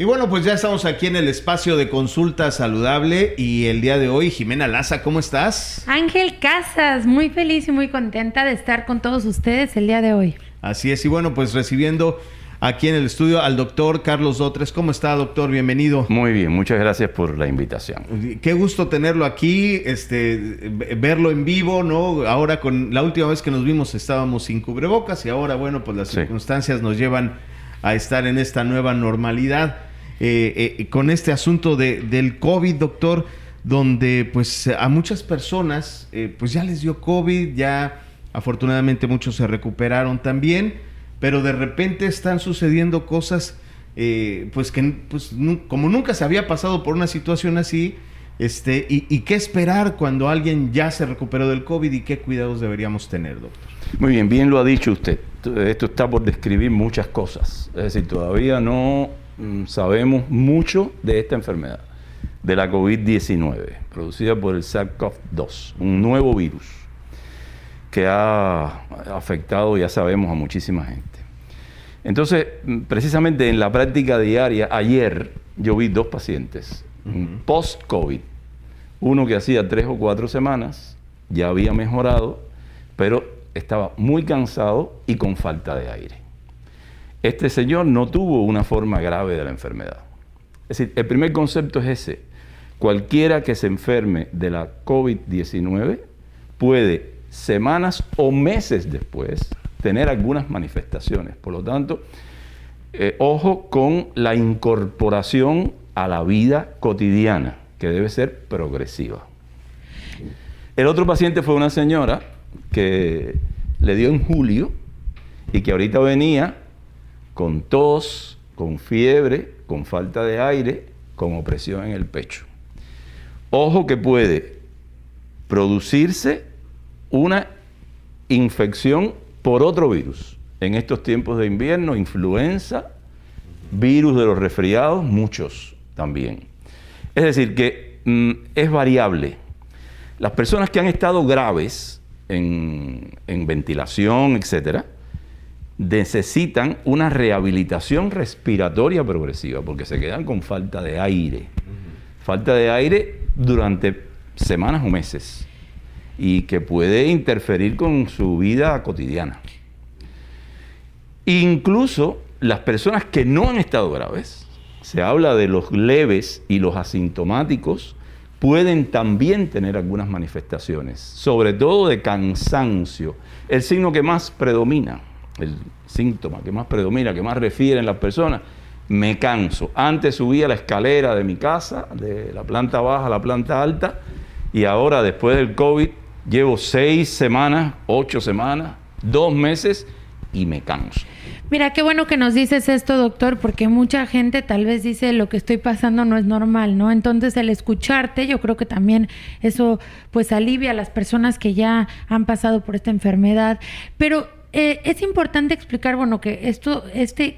Y bueno, pues ya estamos aquí en el espacio de consulta saludable y el día de hoy, Jimena Laza, ¿cómo estás? Ángel Casas, muy feliz y muy contenta de estar con todos ustedes el día de hoy. Así es, y bueno, pues recibiendo aquí en el estudio al doctor Carlos Dotres. ¿Cómo está, doctor? Bienvenido. Muy bien, muchas gracias por la invitación. Qué gusto tenerlo aquí, verlo en vivo, ¿no? Ahora la última vez que nos vimos estábamos sin cubrebocas y ahora, bueno, pues las circunstancias nos llevan a estar en esta nueva normalidad. Con este asunto del COVID, doctor, donde pues a muchas personas pues ya les dio COVID, ya afortunadamente muchos se recuperaron también, pero de repente están sucediendo cosas pues que pues, como nunca se había pasado por una situación así, y qué esperar cuando alguien ya se recuperó del COVID y qué cuidados deberíamos tener, doctor. Muy bien, bien lo ha dicho usted. Esto está por describir muchas cosas, es decir, todavía no sabemos mucho de esta enfermedad, de la COVID-19, producida por el SARS-CoV-2, un nuevo virus que ha afectado, ya sabemos, a muchísima gente. Entonces, precisamente en la práctica diaria, ayer yo vi 2 pacientes, post-COVID, uno que hacía 3 o 4 semanas, ya había mejorado, pero estaba muy cansado y con falta de aire. Este señor no tuvo una forma grave de la enfermedad. Es decir, el primer concepto es ese. Cualquiera que se enferme de la COVID-19 puede, semanas o meses después, tener algunas manifestaciones. Por lo tanto, ojo con la incorporación a la vida cotidiana, que debe ser progresiva. El otro paciente fue una señora que le dio en julio y que ahorita venía con tos, con fiebre, con falta de aire, con opresión en el pecho. Ojo que puede producirse una infección por otro virus. En estos tiempos de invierno, influenza, virus de los resfriados, muchos también. Es decir, que es variable. Las personas que han estado graves en ventilación, etcétera, necesitan una rehabilitación respiratoria progresiva porque se quedan con falta de aire. Falta de aire durante semanas o meses y que puede interferir con su vida cotidiana. Incluso las personas que no han estado graves, se habla de los leves y los asintomáticos, pueden también tener algunas manifestaciones, sobre todo de cansancio, el signo que más predomina. El síntoma que más predomina, que más refieren las personas, me canso. Antes subía la escalera de mi casa, de la planta baja a la planta alta, y ahora después del COVID llevo 6 semanas, 8 semanas, 2 meses y me canso. Mira, qué bueno que nos dices esto, doctor, porque mucha gente tal vez dice lo que estoy pasando no es normal, ¿no? Entonces el escucharte, yo creo que también eso pues alivia a las personas que ya han pasado por esta enfermedad, pero es importante explicar, bueno, que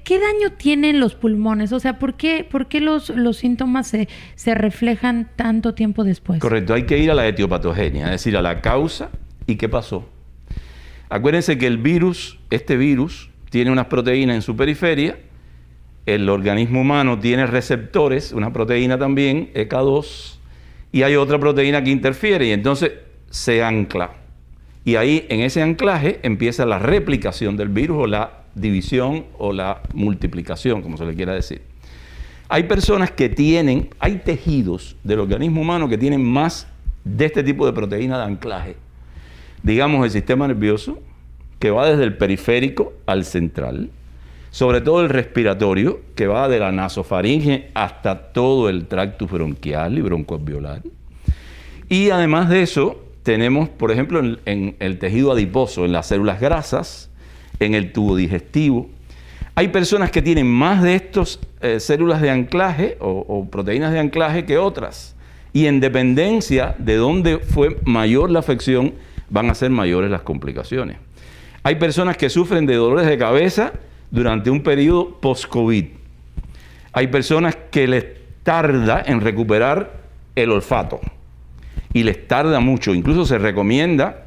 ¿qué daño tienen los pulmones? O sea, ¿por qué los síntomas se reflejan tanto tiempo después? Correcto, hay que ir a la etiopatogenia, es decir, a la causa y qué pasó. Acuérdense que este virus, tiene unas proteínas en su periferia, el organismo humano tiene receptores, una proteína también, ECA2, y hay otra proteína que interfiere y entonces se ancla. Y ahí, en ese anclaje, empieza la replicación del virus o la división o la multiplicación, como se le quiera decir. Hay personas que hay tejidos del organismo humano que tienen más de este tipo de proteína de anclaje. Digamos, el sistema nervioso, que va desde el periférico al central, sobre todo el respiratorio, que va de la nasofaringe hasta todo el tracto bronquial y broncoalveolar. Y además de eso, tenemos, por ejemplo, en el tejido adiposo, en las células grasas, en el tubo digestivo. Hay personas que tienen más de estas células de anclaje o proteínas de anclaje que otras. Y en dependencia de dónde fue mayor la afección, van a ser mayores las complicaciones. Hay personas que sufren de dolores de cabeza durante un periodo post-COVID. Hay personas que les tarda en recuperar el olfato. Y les tarda mucho. Incluso se recomienda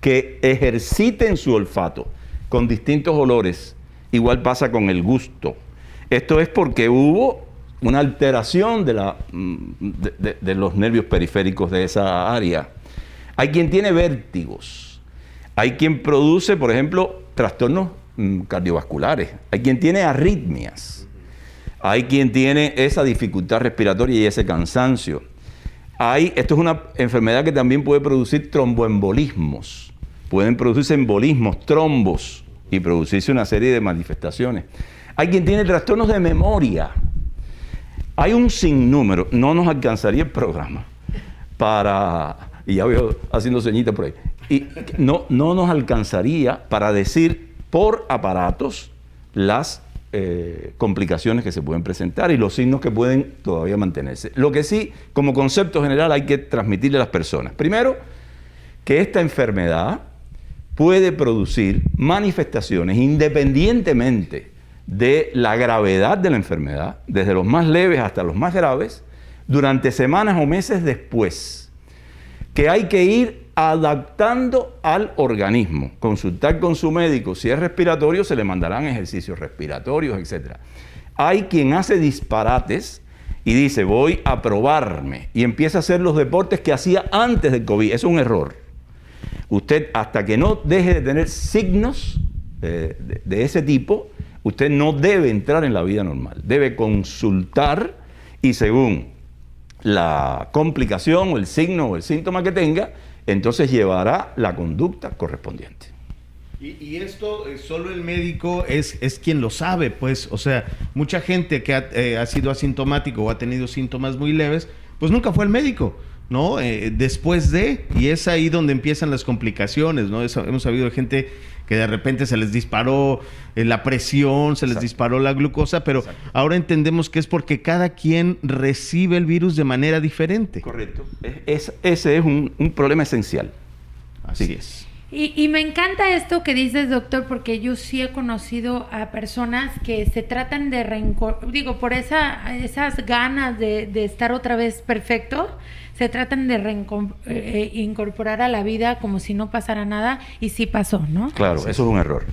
que ejerciten su olfato con distintos olores. Igual pasa con el gusto. Esto es porque hubo una alteración de los nervios periféricos de esa área. Hay quien tiene vértigos. Hay quien produce, por ejemplo, trastornos cardiovasculares. Hay quien tiene arritmias. Hay quien tiene esa dificultad respiratoria y ese cansancio. Esto es una enfermedad que también puede producir tromboembolismos. Pueden producirse embolismos, trombos y producirse una serie de manifestaciones. Hay quien tiene trastornos de memoria. Hay un sinnúmero, no nos alcanzaría el programa y ya veo haciendo ceñitas por ahí, y no nos alcanzaría para decir por aparatos las complicaciones que se pueden presentar y los signos que pueden todavía mantenerse. Lo que sí, como concepto general, hay que transmitirle a las personas. Primero, que esta enfermedad puede producir manifestaciones independientemente de la gravedad de la enfermedad, desde los más leves hasta los más graves, durante semanas o meses después, que hay que ir adaptando al organismo, consultar con su médico. Si es respiratorio, se le mandarán ejercicios respiratorios, etc. Hay quien hace disparates y dice, voy a probarme, y empieza a hacer los deportes que hacía antes del COVID. Es un error. Usted, hasta que no deje de tener signos de ese tipo, usted no debe entrar en la vida normal. Debe consultar y según la complicación o el signo o el síntoma que tenga, entonces llevará la conducta correspondiente. Y esto solo el médico es quien lo sabe, pues. O sea, mucha gente que ha sido asintomático o ha tenido síntomas muy leves, pues nunca fue al médico, ¿no? Después y es ahí donde empiezan las complicaciones, ¿no? Hemos sabido de gente que de repente se les disparó la presión, se les disparó la glucosa, pero ahora entendemos que es porque cada quien recibe el virus de manera diferente. Correcto. Ese es un problema esencial. Así es. Y me encanta esto que dices, doctor, porque yo sí he conocido a personas que se tratan de por esas ganas de estar otra vez perfecto, se tratan de incorporar a la vida como si no pasara nada, y sí pasó, ¿no? Claro, eso es un error.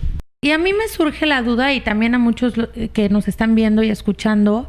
Y a mí me surge la duda, y también a muchos que nos están viendo y escuchando,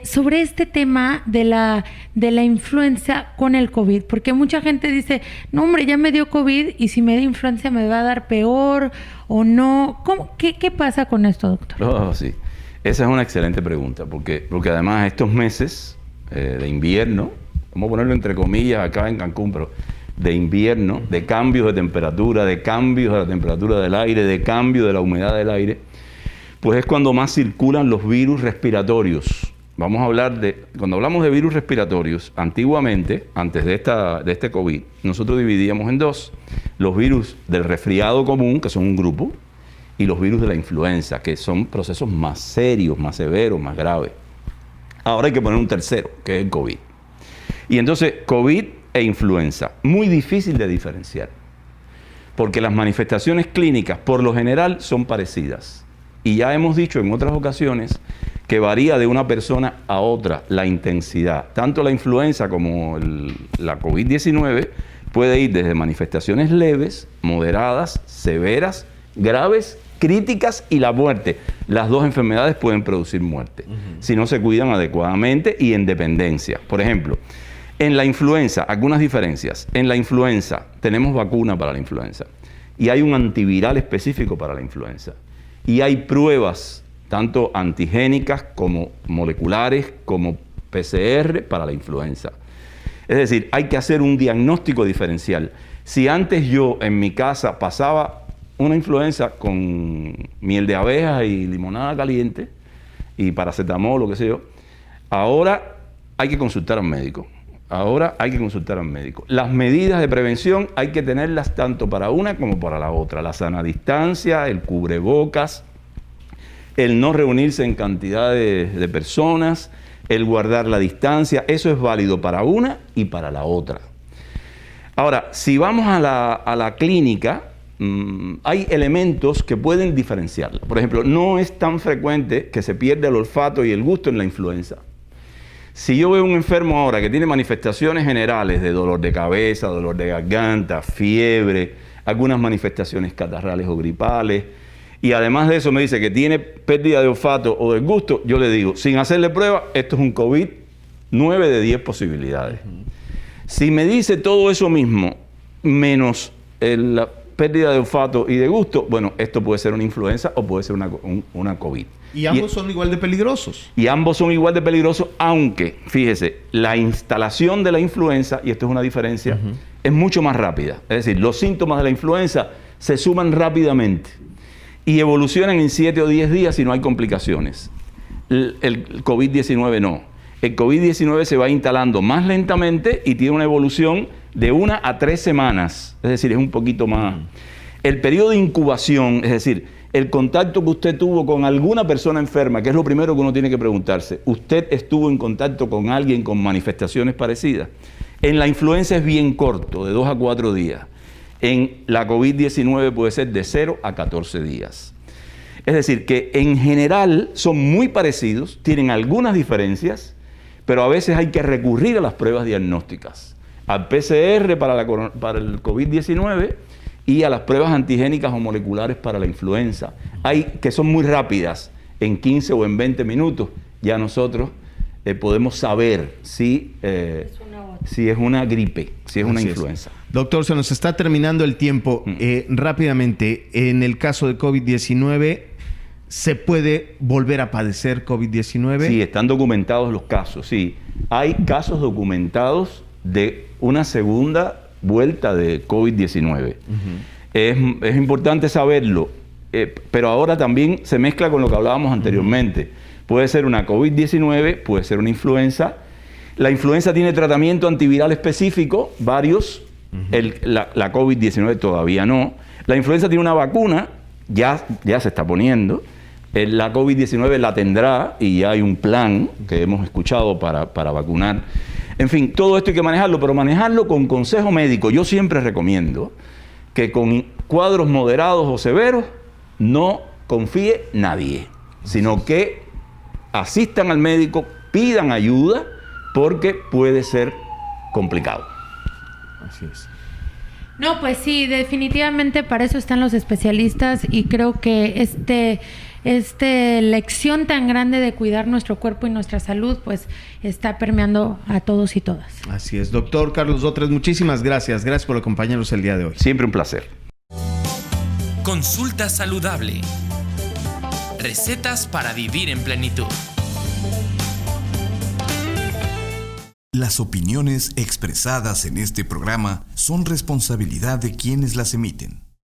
sobre este tema de la influenza con el COVID, porque mucha gente dice, no hombre, ya me dio COVID y si me da influenza me va a dar peor o no. ¿Qué pasa con esto, doctor? Oh, sí, esa es una excelente pregunta, porque además estos meses de invierno, vamos a ponerlo entre comillas acá en Cancún, pero de invierno, de cambios de temperatura, de cambios de la temperatura del aire, de cambio de la humedad del aire, pues es cuando más circulan los virus respiratorios. Vamos a hablar cuando hablamos de virus respiratorios, antiguamente, antes de este COVID, nosotros dividíamos en dos: los virus del resfriado común, que son un grupo, y los virus de la influenza, que son procesos más serios, más severos, más graves. Ahora hay que poner un tercero, que es el COVID. Y entonces, COVID e influenza, muy difícil de diferenciar, porque las manifestaciones clínicas, por lo general, son parecidas. Y ya hemos dicho en otras ocasiones que varía de una persona a otra la intensidad. Tanto la influenza como la COVID-19 puede ir desde manifestaciones leves, moderadas, severas, graves, críticas y la muerte. Las dos enfermedades pueden producir muerte si no se cuidan adecuadamente y en dependencia. Por ejemplo, en la influenza, algunas diferencias. En la influenza tenemos vacuna para la influenza y hay un antiviral específico para la influenza. Y hay pruebas tanto antigénicas como moleculares como PCR para la influenza. Es decir, hay que hacer un diagnóstico diferencial. Si antes yo en mi casa pasaba una influenza con miel de abejas y limonada caliente y paracetamol o qué sé yo, ahora hay que consultar al médico. Las medidas de prevención hay que tenerlas tanto para una como para la otra. La sana distancia, el cubrebocas, el no reunirse en cantidades de personas, el guardar la distancia, eso es válido para una y para la otra. Ahora, si vamos a la clínica, hay elementos que pueden diferenciarla. Por ejemplo, no es tan frecuente que se pierda el olfato y el gusto en la influenza. Si yo veo un enfermo ahora que tiene manifestaciones generales de dolor de cabeza, dolor de garganta, fiebre, algunas manifestaciones catarrales o gripales, y además de eso me dice que tiene pérdida de olfato o del gusto, yo le digo, sin hacerle prueba, esto es un COVID, 9 de 10 posibilidades. Si me dice todo eso mismo, menos la pérdida de olfato y de gusto, bueno, esto puede ser una influenza o puede ser una COVID. Y ambos son igual de peligrosos. Y ambos son igual de peligrosos, aunque, fíjese, la instalación de la influenza, y esto es una diferencia, es mucho más rápida. Es decir, los síntomas de la influenza se suman rápidamente y evolucionan en 7 o 10 días si no hay complicaciones. El COVID-19 no. El COVID-19 se va instalando más lentamente y tiene una evolución de 1 a 3 semanas. Es decir, es un poquito más. El periodo de incubación, es decir, el contacto que usted tuvo con alguna persona enferma, que es lo primero que uno tiene que preguntarse, ¿usted estuvo en contacto con alguien con manifestaciones parecidas? En la influenza es bien corto, de 2 a 4 días. En la COVID-19 puede ser de 0 a 14 días. Es decir, que en general son muy parecidos, tienen algunas diferencias, pero a veces hay que recurrir a las pruebas diagnósticas, al PCR para el COVID-19 y a las pruebas antigénicas o moleculares para la influenza. Hay que son muy rápidas, en 15 o en 20 minutos ya nosotros podemos saber si es una gripe, si es una influenza. Doctor, se nos está terminando el tiempo. Rápidamente, en el caso de COVID-19, ¿se puede volver a padecer COVID-19? Sí, están documentados los casos, sí. Hay casos documentados de una segunda vuelta de COVID-19. Es importante saberlo, pero ahora también se mezcla con lo que hablábamos anteriormente. Puede ser una COVID-19, puede ser una influenza. La influenza tiene tratamiento antiviral específico, varios. La COVID-19 todavía no. La influenza tiene una vacuna, ya se está poniendo. La COVID-19 la tendrá y ya hay un plan que hemos escuchado para vacunar. En fin, todo esto hay que manejarlo, pero manejarlo con consejo médico. Yo siempre recomiendo que con cuadros moderados o severos no confíe nadie, sino que asistan al médico, pidan ayuda, porque puede ser complicado. Así es. No, pues sí, definitivamente para eso están los especialistas y creo que esta lección tan grande de cuidar nuestro cuerpo y nuestra salud, pues está permeando a todos y todas. Así es. Doctor Carlos Dotres, muchísimas gracias. Gracias por acompañarnos el día de hoy. Siempre un placer. Consulta saludable. Recetas para vivir en plenitud. Las opiniones expresadas en este programa son responsabilidad de quienes las emiten.